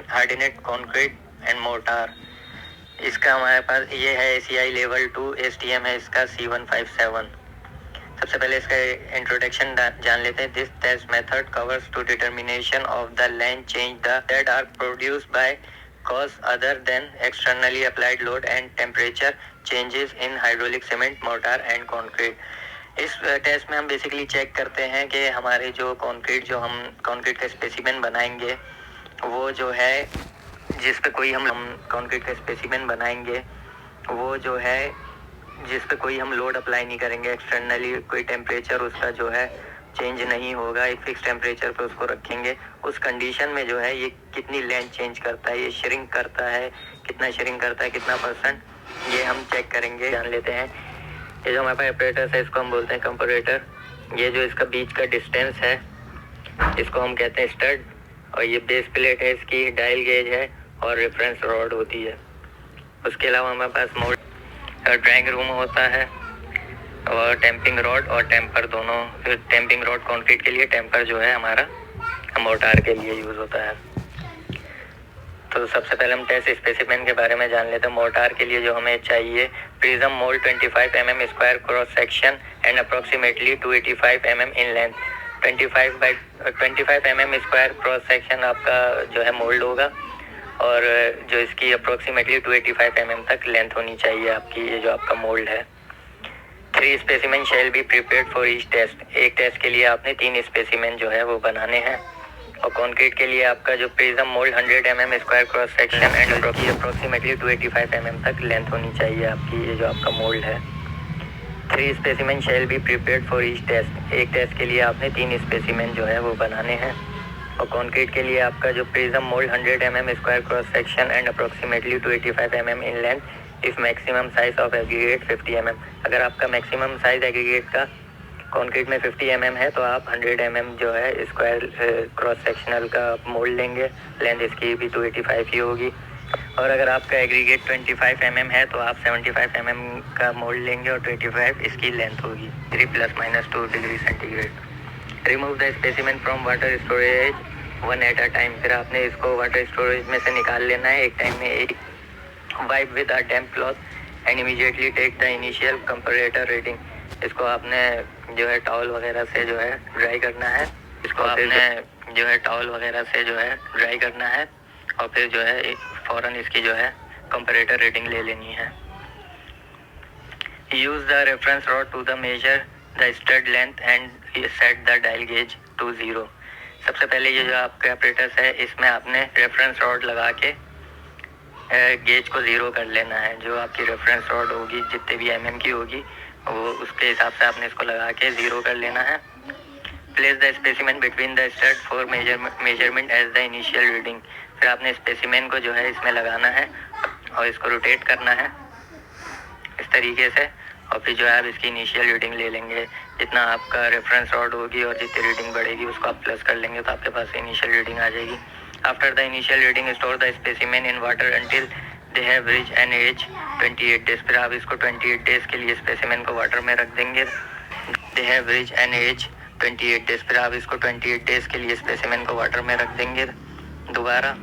हार्डनेट concrete and mortar. इसका हमारे पास ये है ACI लेवल 2 STM है इसका C157। सबसे पहले इसका इंट्रोडक्शन जान लेते हैं। This test method covers to determination of the length change that are produced by cause other than externally applied load and temperature changes in hydraulic cement, mortar and concrete। इस test में हम basically check करते हैं कि हमारे जो हम concrete का स्पेसिमेन बनाएंगे वो जो है जिस पे कोई हम कंक्रीट का स्पेसिमेन बनाएंगे वो जो है जिस पे कोई हम लोड अप्लाई नहीं करेंगे, एक्सटर्नली कोई टेम्परेचर उसका जो है चेंज नहीं होगा, एक फिक्स टेम्परेचर पे उसको रखेंगे। उस कंडीशन में जो है ये कितनी लेंथ चेंज करता है, ये श्रिंक करता है, कितना श्रिंक करता है, कितना %, ये हम चेक करेंगे। जान लेते हैं। ये जो हमारे पास ऑपरेटर है इसको हम बोलते हैं कंपैरेटर। ये जो इसका बीच का डिस्टेंस है इसको हम कहते हैं स्टड, और ये बेस प्लेट है इसकी, डायल गेज है और रेफरेंस रॉड होती है। उसके अलावा हमारे पास मोल्ड ड्राइंग रूम होता है और टेम्पिंग रॉड और टेम्पर दोनों। टेम्पिंग रॉड कंक्रीट के लिए, टेम्पर जो है हमारा मोर्टार के लिए यूज़ होता है। तो सबसे पहले हम टेस्ट स्पेसिमेन के बारे में जान लेते हैं। मोर्टार के लिए जो हमें चाहिए, prism mould 25 mm square cross section and approximately 285 mm in length. 25 mm square cross section आपका जो है मोल्ड होगा और जो इसकी अप्रोक्सीमेटली 285 mm तक लेंथ होनी चाहिए आपकी, ये जो आपका मोल्ड है। 3 specimen shall be prepared for each test. एक टेस्ट के लिए आपने 3 स्पेसिमेन जो है वो बनाने हैं। और कंक्रीट के लिए आपका जो prism mould 100 mm square cross section and approximately 285 mm तक लेंथ होनी चाहिए आपकी, ये जो आपका मोल्ड है। 3 specimen shall be prepared for each test. एक टेस्ट के लिए आपने 3 स्पेसिमेन जो है वो बनाने हैं। और कंक्रीट के लिए आपका जो prism mould 100 mm square cross section and approximately 285 mm in length if maximum size of aggregate 50 mm। अगर आपका मैक्सिमम साइज एग्रीगेट का कंक्रीट में 50 mm है तो आप 100 mm जो है स्क्वायर क्रॉस सेक्शनल का मोल्ड लेंगे, लेंथ इसकी भी 285 ही होगी। और अगर आपका एग्रीगेट 25 mm है तो आप 75 mm का मोल्ड लेंगे और 25 इसकी लेंथ होगी, 3 ± 2 degree centigrade. Remove the specimen from water storage 1 at a time. फिर आपने इसको वाटर स्टोरेज में से निकाल लेना है एक टाइम में। एक wipe with a damp cloth and immediately take the initial comparator reading. इसको आपने जो है टॉवल वगैरह से जो है ड्राई करना है। इसको आपने जो है टॉवल वगैरह से जो है ड्राई करना है और फिर जो है फ़ौरन इसकी जो है कंपैरेटर रीडिंग ले लेनी है। Use the reference rod to the measure the stud length and set the dial gauge to 0। सबसे पहले ये जो आपका ऑपरेटर्स है इसमें आपने रेफरेंस रॉड लगा के गेज को 0 कर लेना है। जो आपकी रेफरेंस रॉड होगी जितने भी mm की होगी वो उसके हिसाब से आपने इसको लगा के 0 कर लेना है। Place the specimen between the stud for measurement as the initial reading. फिर आपने स्पेसिमेन को जो है इसमें लगाना है और इसको रोटेट करना है इस तरीके से, और फिर जो है आप इसकी इनिशियल रीडिंग ले लेंगे। जितना आपका रेफरेंस रॉड होगी और जितनी रीडिंग बढ़ेगी उसको आप प्लस कर लेंगे तो आपके पास इनिशियल रीडिंग आ जाएगी। After the initial reading store the specimen in water until they have reach an age 28 days. फिर आप इसको 28 डेज के लिए स्पेसिमेन को वाटर में रख देंगे। They have reach an age 28 days. फिर आप इसको 28 डेज के लिए स्पेसिमेन को वाटर में रख देंगे दोबारा।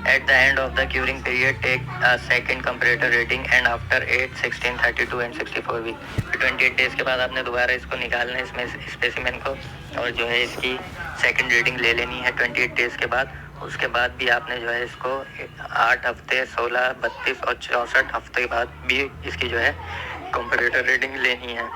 At the end of the curing period, take a second comparator reading and after 8, 16, 32 and 64 week। 28 days के बाद आपने दोबारा इसको निकालना है इसमें स्पेसिमेन को और जो है इसकी सेकंड रीडिंग ले लेनी है 28 डेज के बाद। उसके बाद भी आपने जो है इसको 8 हफ्ते, 16, 32 और 64 हफ्ते के बाद भी इसकी जो है कंपैरेटर रीडिंग लेनी है।